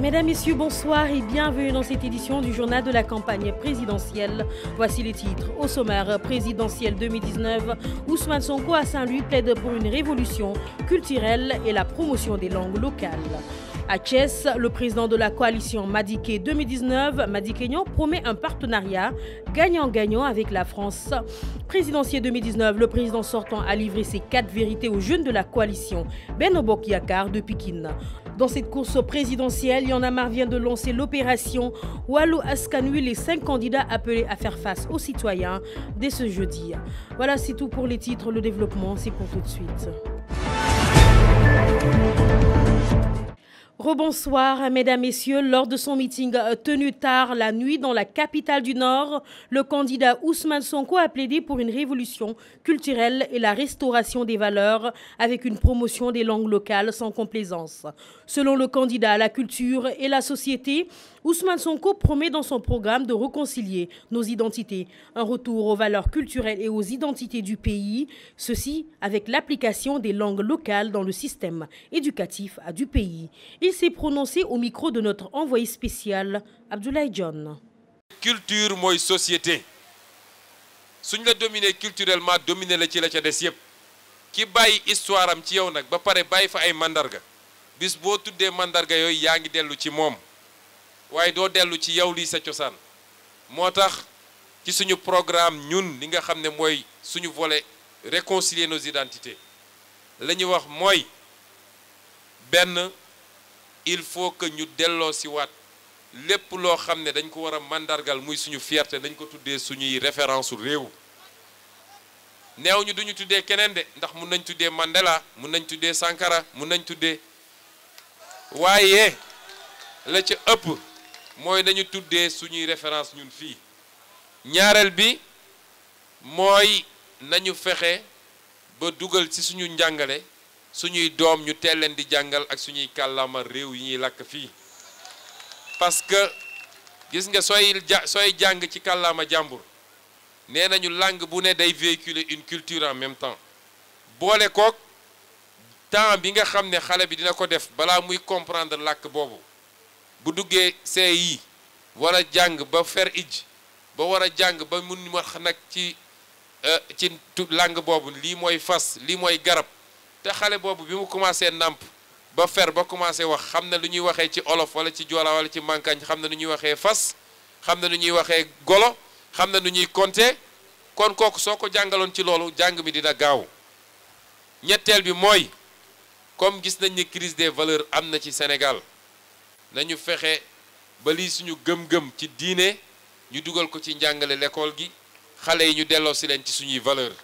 Mesdames, Messieurs, bonsoir et bienvenue dans cette édition du journal de la campagne présidentielle. Voici les titres. Au sommaire présidentiel 2019, Ousmane Sonko à Saint-Louis plaide pour une révolution culturelle et la promotion des langues locales. À Thiès, le président de la coalition Madické 2019, Madické Niang, promet un partenariat gagnant-gagnant avec la France. Présidentiel 2019, le président sortant a livré ses 4 vérités aux jeunes de la coalition Benno Bokk Yakaar de Pikine. Dans cette course présidentielle, Y'en a marre vient de lancer l'opération Wallu Askan Wi, les 5 candidats appelés à faire face aux citoyens dès ce jeudi. Voilà, c'est tout pour les titres. Le développement, c'est pour tout de suite. Rebonsoir, mesdames, messieurs. Lors de son meeting tenu tard la nuit dans la capitale du Nord, le candidat Ousmane Sonko a plaidé pour une révolution culturelle et la restauration des valeurs avec une promotion des langues locales sans complaisance. Selon le candidat, la culture et la société, Ousmane Sonko promet dans son programme de réconcilier nos identités, un retour aux valeurs culturelles et aux identités du pays, ceci avec l'application des langues locales dans le système éducatif du pays. Il s'est prononcé au micro de notre envoyé spécial, Abdoulaye John. Culture mooy société suñ la dominer culturellement dominer la ci la ca des yëpp ki bàyyi histoire am ci yow nag ba pare bàyyi fa ay mandarga bis boo tuddee mandarga yooyu yaa ngi dellu ci moom waaye doo dellu ci yow lii sa cosaan moo tax ci suñu programme ñun li nga xam ne mooy suñu volet réconcilier nos identités la ñuy wax mooy benn il faut que ñu delloo si waat lépp loo xam ne dañ ko war a mandargal muy suñu fierté dañ ko tuddee suñuy référence réew neew ñu duñu tuddee keneen de ndax mun nañ tuddee Mandela mun nañ tuddee Sankara mun nañ tuddee waaye la ca ëpp mooy nañu tuddee suñuy référence ñun fii ñaareel bi mooy nañu fexe ba dugal ci suñu njàngale suñuy doom ñu teel leen di jàngal ak suñuy kàllaama réew yi ñuy làkk fii parce que gis nga sooy jàng ci kàllaama jàmbur nee nañu langue bu ne day véhiculer une culture en même temps boole kook temps bi nga xam ne xale bi dina ko def balaa muy comprendre làkk boobu bu duggee CI war a jàng ba fer ij ba war a jàng ba mun wax nag ci langue boobu lii mooy fas lii mooy garab te xale boobu bi mu commencé nàmp ba fer ba commencé wax xam na lu ñuy waxee ci olof wala ci joola wala ci mankañ xam na lu ñuy waxee fas xam na lu ñuy waxee golo xam na lu ñuy compter kon kooku soo ko jàngaloon ci loolu jàng mi dina gaaw ñetteel bi mooy comme gis nañ ni crise des valeurs am na ci Sénégal nañu fexe ba lii suñu gëm-gëm ci diine ñu dugal ko ci njàngale l'école gi xale yi ñu delloo si leen ci suñuy valeurs.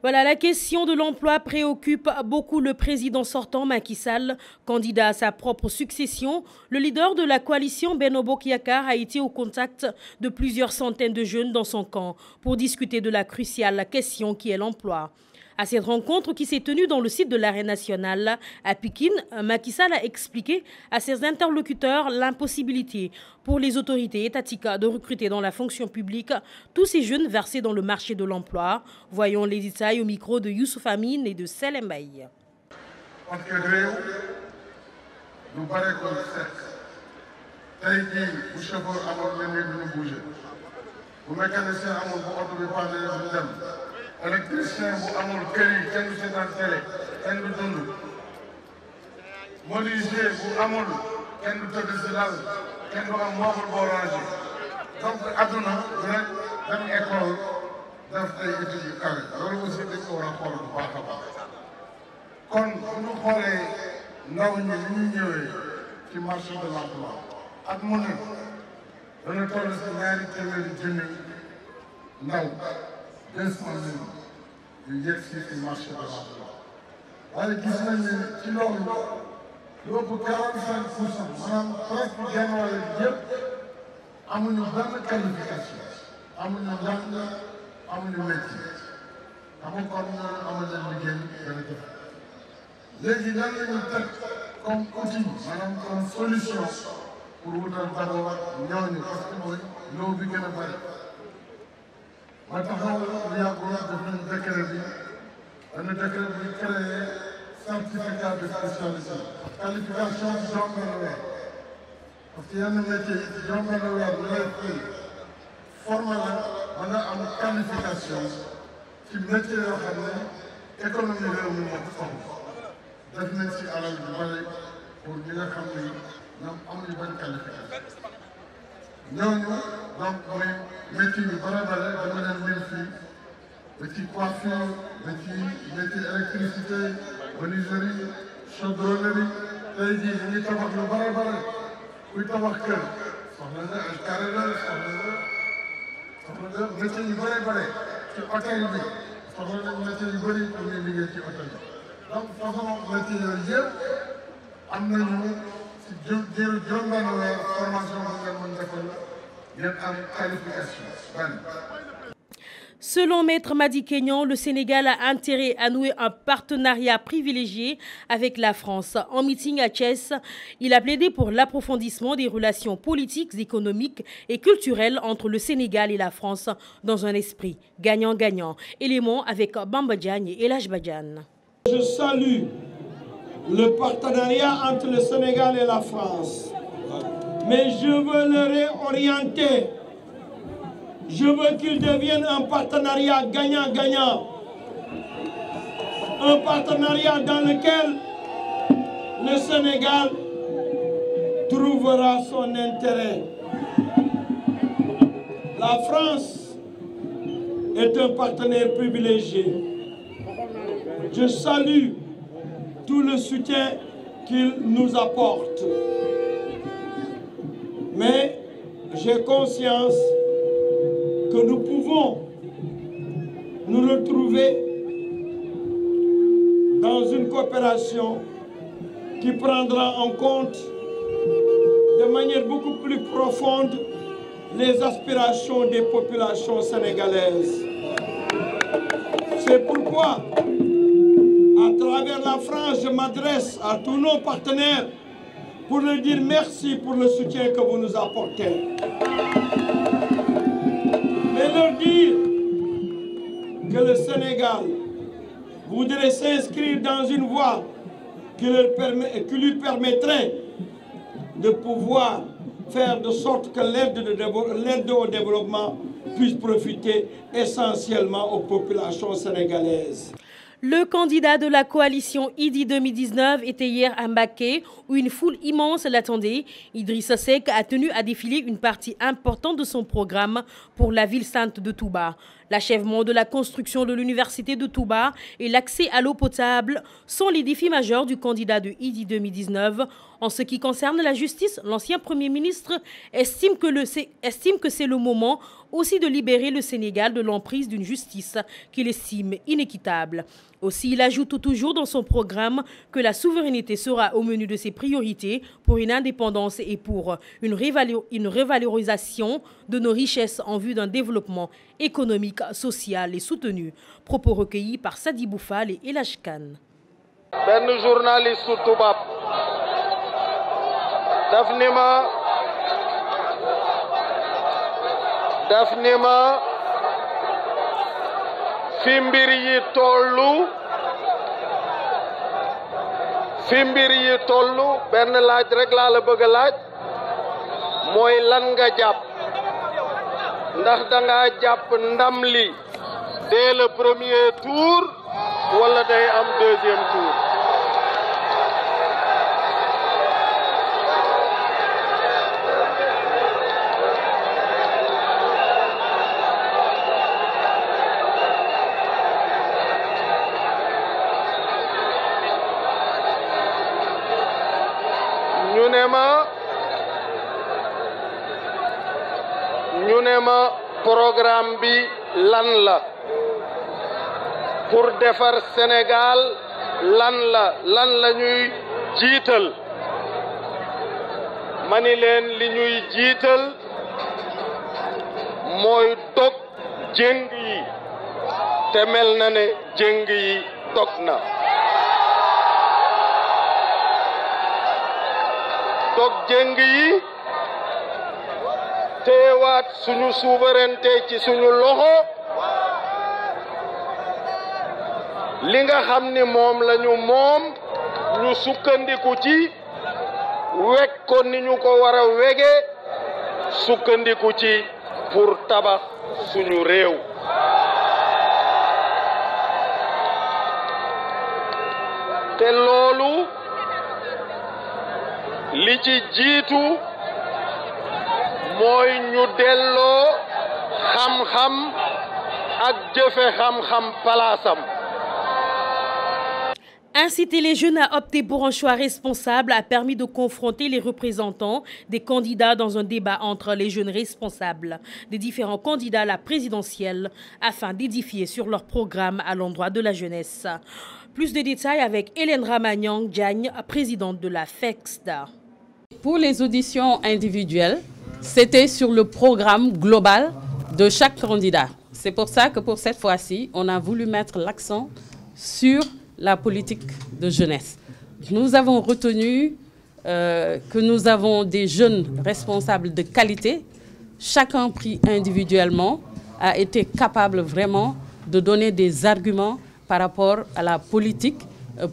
Voilà, la question de l'emploi préoccupe beaucoup le président sortant Macky Sall. Candidat à sa propre succession, le leader de la coalition Benno Bokk Yakaar a été au contact de plusieurs centaines de jeunes dans son camp pour discuter de la cruciale question qui est l'emploi. À cette rencontre qui s'est tenue dans le site de l'Arène nationale à Pikine, Macky Sall a expliqué à ses interlocuteurs l'impossibilité pour les autorités étatiques de recruter dans la fonction publique tous ces jeunes versés dans le marché de l'emploi. Voyons les détails au micro de Youssouf Amine et de Sele Mbaye. Parce que réew lu bare ko set tey jii bu chauffeur amoon na nit ñu bouger bu mécanicien amoon bu oto bi panne ñu dem électricien bu amul kër yi kenn du seetaan télé kenn du dund menuisier bu amul kenn du tëdd si lal kenn du am meuble boo rangé donc adduna rek dem école def ay études yu kawe loolu aussi dañ ko war a xool bu baax a baax kon bu ñu xoolee ndaw ñi ni ñuy ñëwee ci marché de l'emploi at mu ne dana toll si 2 téeméeri junni ndaw 200 000 yu yegg si marché de l'emploi waaye gis nañ ne ci loolu lu ëpp 45% maanaam presque genn wàll yëpp amuñu benn qualification amuñu njàng amuñu métier amuñu kon ñooñu amuñu liggéey dana jafe léegi lan la ñu teg comme outil maanaam comme solution pour wutal d'abord ñooñu parce que mooy loo bi gën a bari ma taxaw lu yàggul def nañu décret bi benn décret bi créé certificat de spécialité qualification ci domaine parce que yenn métier yi ci juróom-benn weer bu lay fay formé la ba nga am qualification ci métier yoo xam ne économie réew mi moo ko soxla def nañ ci alal bu bari pour ñi nga xam ne ñoom amuñu benn qualification ñooñu donc mooy métier yu bare bare dama leen lim fii ba ci coiffure ba ci métier électricité menuiserie chaudronnerie tey jii dañuy tabax lu bare bare kuy tabax kër soxla nga ay carreleur soxla nga métier yu bare bare ci hôtel bi soxla nañ métier yu bëri pour ñuy liggéey ci hôtel bi donc façon métier yooyu yëpp am nañu ci juróom-benn weer formation bu ngeen mën defal ngeen am qualification benn. Selon Maître Madi Kenya, le Sénégal a intérêt à nouer un partenariat privilégié avec la France. En meeting à Thiès, il a plaidé pour l'approfondissement des relations politiques, économiques et culturelles entre le Sénégal et la France dans un esprit gagnant-gagnant. Élément avec Bamba Diagne et El Hadj Badiane. Je salue le partenariat entre le Sénégal et la France, mais je veux le réorienter. Je veux qu'il devienne un partenariat gagnant-gagnant. Un partenariat dans lequel le Sénégal trouvera son intérêt. La France est un partenaire privilégié. Je salue tout le soutien qu'il nous apporte. Mais j'ai conscience que nous pouvons nous retrouver dans une coopération qui prendra en compte de manière beaucoup plus profonde les aspirations des populations sénégalaises. C'est pourquoi, à travers la France, je m'adresse à tous nos partenaires pour leur dire merci pour le soutien que vous nous apportez. Mais leur dire que le Sénégal voudrait s'inscrire dans une voie qui lui permettrait de pouvoir faire de sorte que l'aide au développement puisse profiter essentiellement aux populations sénégalaises. Le candidat de la coalition Idy 2019 était hier à Mbacké où une foule immense l'attendait. Idrissa Seck a tenu à défiler une partie importante de son programme pour la ville sainte de Touba. L'achèvement de la construction de l'université de Touba et l'accès à l'eau potable sont les défis majeurs du candidat de Idy 2019. En ce qui concerne la justice, l'ancien Premier ministre estime que c'est le moment aussi de libérer le Sénégal de l'emprise d'une justice qu'il estime inéquitable. Aussi, il ajoute toujours dans son programme que la souveraineté sera au menu de ses priorités pour une indépendance et pour une revalorisation de nos richesses en vue d'un développement économique, social et soutenu. Propos recueillis par Sadibou Fall et El Hadj Kane. benn journaliste su tubaab daf ni ma fi mbir yi tollu benn laaj rek laa la bëgg a laaj mooy lan nga jàpp ndax danga jàpp ndam li dès le premier tour wala day am deuxième tour. ñu ne ma programme bi lan la pour defar Sénégal lan la ñuy jiital ma ni leen li ñuy jiital mooy dog jéng yi te mel na ne jéng yi dog na. dog jéng yi teewaat suñu souveraineté ci suñu loxo li nga xam ni moom lañu moom ñu sukkandiku ci wek ko ni ñu ko war a wegee sukkandiku ci pour tabax suñu réew. te loolu li ci jiitu mooy ñu delloo xam-xam ak jëfe xam-xam palaasam. Inciter les jeunes à opter pour un choix responsable a permis de confronter les représentants des candidats dans un débat entre les jeunes responsables des différents candidats à la présidentielle afin d'édifier sur leur programme à l'endroit de la jeunesse. Plus de détails avec Hélène Ramagnan Diagne, présidente de la FEXDA. Pour les auditions individuelles, c'était sur le programme global de chaque candidat. C'est pour ça que pour cette fois-ci, on a voulu mettre l'accent sur la politique de jeunesse. Nous avons retenu que nous avons des jeunes responsables de qualité. Chacun pris individuellement a été capable vraiment de donner des arguments par rapport à la politique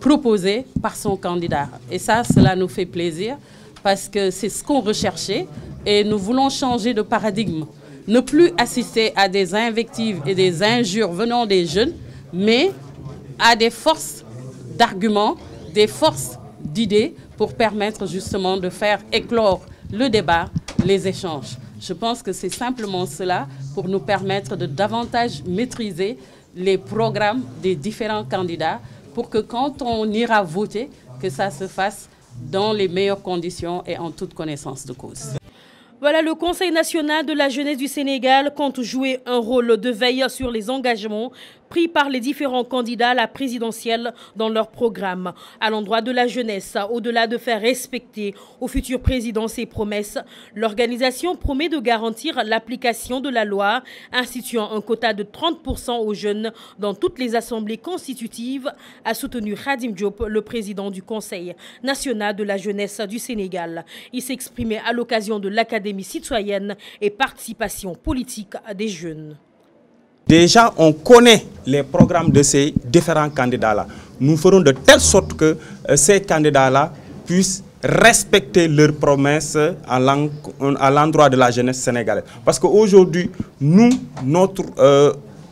proposée par son candidat. Et ça, cela nous fait plaisir parce que c'est ce qu'on recherchait et nous voulons changer de paradigme. Ne plus assister à des invectives et des injures venant des jeunes, mais à des forces d'arguments, des forces d'idées pour permettre justement de faire éclore le débat, les échanges. Je pense que c'est simplement cela pour nous permettre de davantage maîtriser les programmes des différents candidats pour que quand on ira voter, que ça se fasse dans les meilleures conditions et en toute connaissance de cause. Voilà, le Conseil national de la jeunesse du Sénégal compte jouer un rôle de veille sur les engagements pris par les différents candidats à la présidentielle dans leur programme. À l'endroit de la jeunesse, au-delà de faire respecter au futur président ses promesses, l'organisation promet de garantir l'application de la loi instituant un quota de 30% aux jeunes dans toutes les assemblées constitutives, a soutenu Khadim Diop, le président du Conseil national de la jeunesse du Sénégal. Il s'exprimait à l'occasion de l'Académie citoyenne et participation politique des jeunes. Déjà, on connaît les programmes de ces différents candidats-là. Nous ferons de telle sorte que ces candidats-là puissent respecter leurs promesses à l'endroit de la jeunesse sénégalaise. Parce qu'aujourd'hui, notre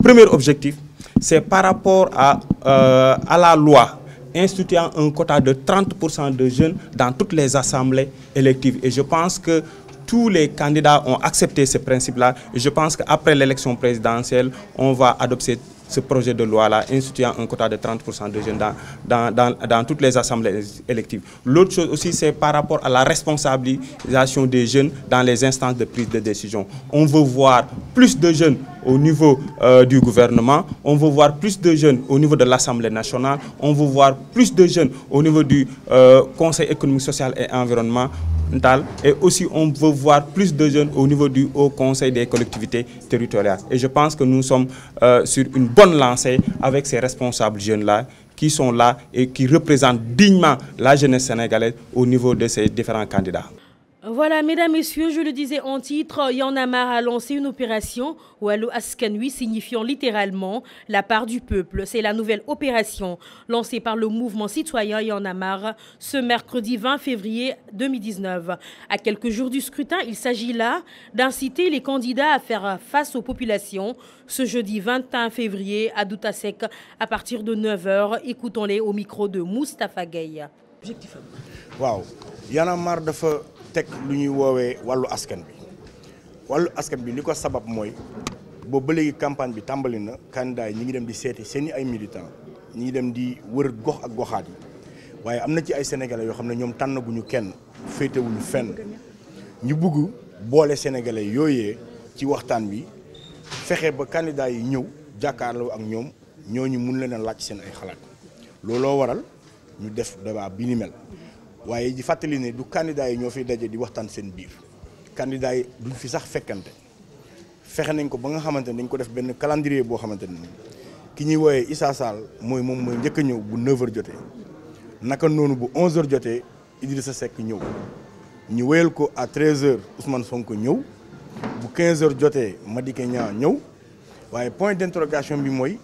premier objectif, c'est par rapport à la loi instituant un quota de 30% de jeunes dans toutes les assemblées électives. Et je pense que tous les candidats ont accepté ce principe-là. Et je pense qu'après l'élection présidentielle, on va adopter ce projet de loi-là, instituant un quota de 30% de jeunes dans toutes les assemblées électives. L'autre chose aussi, c'est par rapport à la responsabilisation des jeunes dans les instances de prise de décision. On veut voir plus de jeunes au niveau du gouvernement, on veut voir plus de jeunes au niveau de l'Assemblée nationale, on veut voir plus de jeunes au niveau du Conseil économique, social et environnemental, et aussi on veut voir plus de jeunes au niveau du Haut Conseil des collectivités territoriales. Et je pense que nous sommes sur une bonne lancée avec ces responsables jeunes-là qui sont là et qui représentent dignement la jeunesse sénégalaise au niveau de ces différents candidats. Voilà, mesdames, messieurs, je le disais en titre, Y'en a marre a lancé une opération Wallu Askan Wi, signifiant littéralement la part du peuple. C'est la nouvelle opération lancée par le mouvement citoyen Y'en a marre ce mercredi 20 février 2019. À quelques jours du scrutin, il s'agit là d'inciter les candidats à faire face aux populations ce jeudi 21 février à Doutasek à partir de 9h. Écoutons-les au micro de Moustapha Gueye. Wow, Y'en a marre dafa tek lu ñuy woowee wàllu askan bi li ko sabab mooy boobu ba léegi campagne bi tàmbali na candidat yi ñi ngi dem di seeti seeni ay militants ñi ngi dem di wër gox ak goxaat yi waaye am na ci ay sénégalais yoo xam ne ñoom tànnaguñu kenn féetewuñu fenn ñu bëgg boole sénégalais yooyee ci waxtaan bi fexe ba candidat yi ñëw jàkkaarloo ak ñoom ñooñu mun leen a laaj seen ay xalaat looloo waral ñu def débat bi ni mel. waaye di fàttali ne du candidat yi ñoo fiy daje di waxtaan seen biir candidat yi duñ fi sax fekkante fexe nañ ko ba nga xamante ne dañ ko def benn calendrier boo xamante ne ki ñuy wooyee Issa Sall mooy njëkk a ñëw bu 9h jotee naka noonu bu 11h jotee Idrissa Seck ñëw ñu wéyal ko à 13h Ousmane Sonko ñëw bu 15h jotee Madické Niang ñëw waaye point d'interrogation bi mooy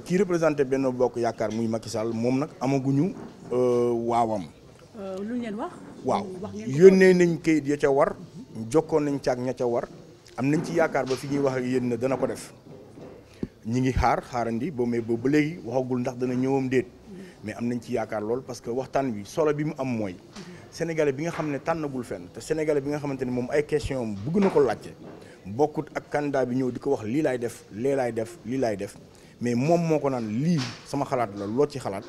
kii représenté Benno Bokk Yaakaar muy Macky Sall moom nag amaguñu waawam. lu ngeen wax. waaw yónnee nañ kayit ya ca war jokkoon nañ ca ak ña ca war am nañ ci yaakaar ba fi ñuy wax ak yéen ne dana ko def ñi ngi xaarandi ba mais ba léegi waxagul ndax dana ñëwam déet mais am nañ ci yaakaar lool parce que waxtaan bi solo bi mu am mooy sénégalais bi nga xam ne tànnagul fenn te sénégalais bi nga xamante ne moom ay question am bëgg na ko laajte bokkut ak candidat bi ñëw di ko wax lii laay def lee laay def lii laay def mais moom moo ko naan lii sama xalaat la loo ci xalaat.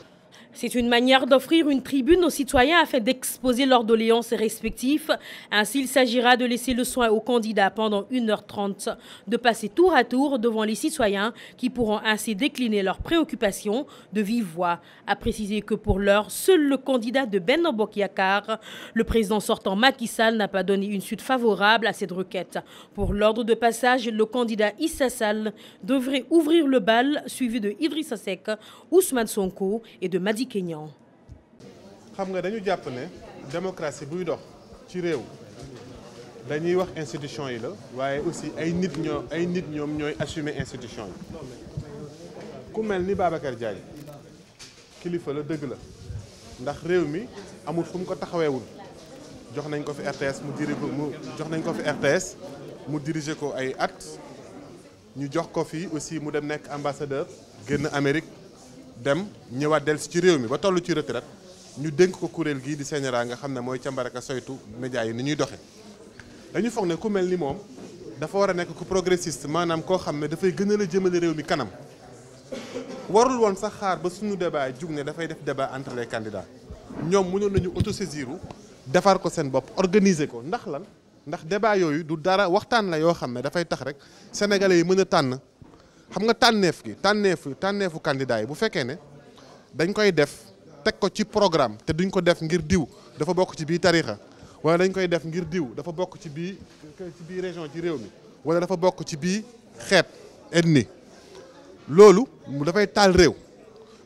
C'est une manière d'offrir une tribune aux citoyens afin d'exposer leurs doléances respectives. Ainsi, il s'agira de laisser le soin aux candidats pendant 1h30 de passer tour à tour devant les citoyens qui pourront ainsi décliner leurs préoccupations de vive voix. A préciser que pour l'heure, seul le candidat de Benno Bokk Yakaar, le président sortant Macky Sall, n'a pas donné une suite favorable à cette requête. Pour l'ordre de passage, le candidat Issa Sall devrait ouvrir le bal, suivi de Idrissa Seck, Ousmane Sonko et de Madi Kenya. xam nga dañu jàpp ne démocratie buy dox ci réew dañuy wax institution yi la waaye aussi ay nit ñoom ñooy assumer institution yi ku mel ni Babacar Diagne kilifa la dëgg la ndax réew mi amul fu mu ko taxaweewul jox nañ ko fi RTS mu diriger ko ay at ñu jox ko fi aussi mu dem nekk ambassadeur génn Amérique dem ñëwaat dellusi ci réew mi ba toll ci retraite ñu dénk ko kuréel gii di CNRA nga xam ne mooy càmbaraka soytu média yi ni ñuy doxe dañu foog ne ku mel ni moom dafa war a nekk ku progressiste maanaam koo xam ne dafay gën a la jëmale réew mi kanam warul woon sax xaar ba suñu débat jug ne dafay def débat entre les candidats ñoom mënoon nañu autosaisiru defar ko seen bopp organiser ko ndax lan ndax débat yooyu du dara waxtaan la yoo xam ne dafay tax rek sénégalais yi mën a tànn xam nga tànneefu candidat yi bu fekkee ne dañ koy def teg ko ci programme te duñ ko def ngir diw dafa bokk ci bii tarixa wala dañ koy def ngir diw dafa bokk ci bii région ci réew mi wala dafa bokk ci bii xeet ethnie loolu dafay taal réew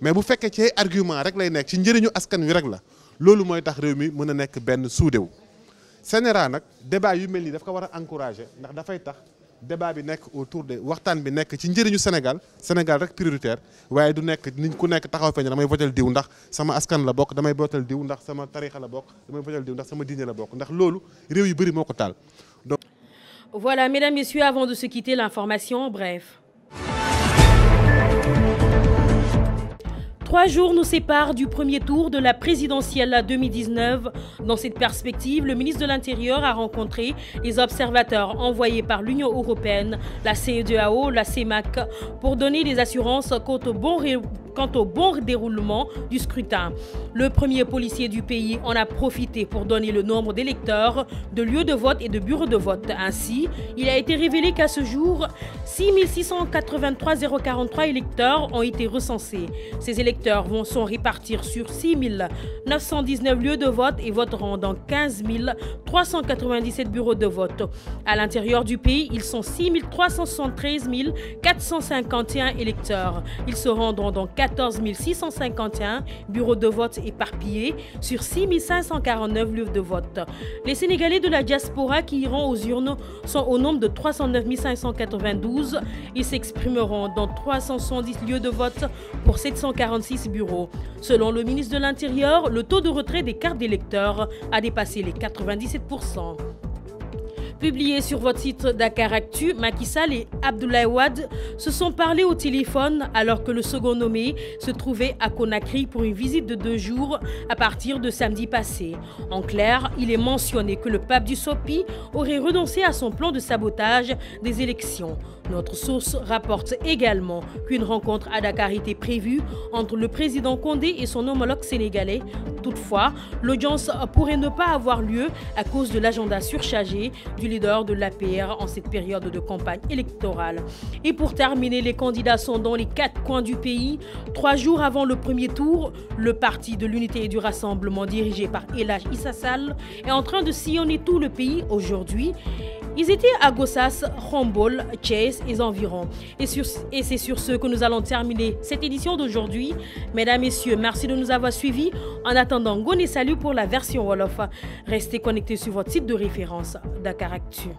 mais bu fekkee ci argument rek lay nekk ci njëriñu askan wi rek la loolu mooy tax réew mi mën a nekk benn suudewu CNRA nag débat yu mel nii daf ko war a encourager ndax dafay tax débat bi nekk autour de waxtaan bi nekk ci njëriñu Sénégal rek prioritaire waaye du nekk nit ku nekk taxaw feeñ damay votel diw ndax sama askan la bokk damay votel diw ndax sama tarixa la bokk damay votel diw ndax sama diine la bokk ndax loolu réew yu bëri moo ko taal. Donc voilà, mesdames, messieurs, avant de se quitter, l'information en bref. 3 jours nous séparent du premier tour de la présidentielle 2019. Dans cette perspective, le ministre de l'Intérieur a rencontré les observateurs envoyés par l'Union européenne, la CEDEAO, la CEMAC, pour donner des assurances quant au bon déroulement du scrutin. Le premier policier du pays en a profité pour donner le nombre d'électeurs, de lieux de vote et de bureaux de vote. Ainsi, il a été révélé qu'à ce jour, 6 683 043 électeurs ont été recensés. Ces électeurs sont répartis sur 6 919 lieux de vote et voteront dans 15 397 bureaux de vote. À l'intérieur du pays, ils sont 6 373 451 électeurs. Ils se rendront dans 14 651 bureaux de vote éparpillés sur 6 549 lieux de vote. Les Sénégalais de la diaspora qui iront aux urnes sont au nombre de 309 592. Ils s'exprimeront dans 370 lieux de vote pour 746 bureaux. Selon le ministre de l'Intérieur, le taux de retrait des cartes d'électeurs a dépassé les 97%. Publié sur votre site Dakaractu, Macky Sall et Abdoulaye Wade se sont parlé au téléphone alors que le second nommé se trouvait à Conakry pour une visite de 2 jours à partir de samedi passé. En clair, il est mentionné que le pape du Sopi aurait renoncé à son plan de sabotage des élections. Notre source rapporte également qu'une rencontre à Dakar était prévue entre le président Condé et son homologue sénégalais. Toutefois, l'audience pourrait ne pas avoir lieu à cause de l'agenda surchargé du leader de l'APR en cette période de campagne électorale. Et pour terminer, les candidats sont dans les 4 coins du pays. 3 jours avant le premier tour, le parti de l'unité et du rassemblement dirigé par El Hadji Issa Sall est en train de sillonner tout le pays aujourd'hui. Ils étaient à Gossas, Khombol, Thiès et environs. Et c'est sur ce que nous allons terminer cette édition d'aujourd'hui. Mesdames, Messieurs, merci de nous avoir suivis. En attendant, Ngoné Salut pour la version Wolof. Restez connectés sur votre site de référence Dakaractu.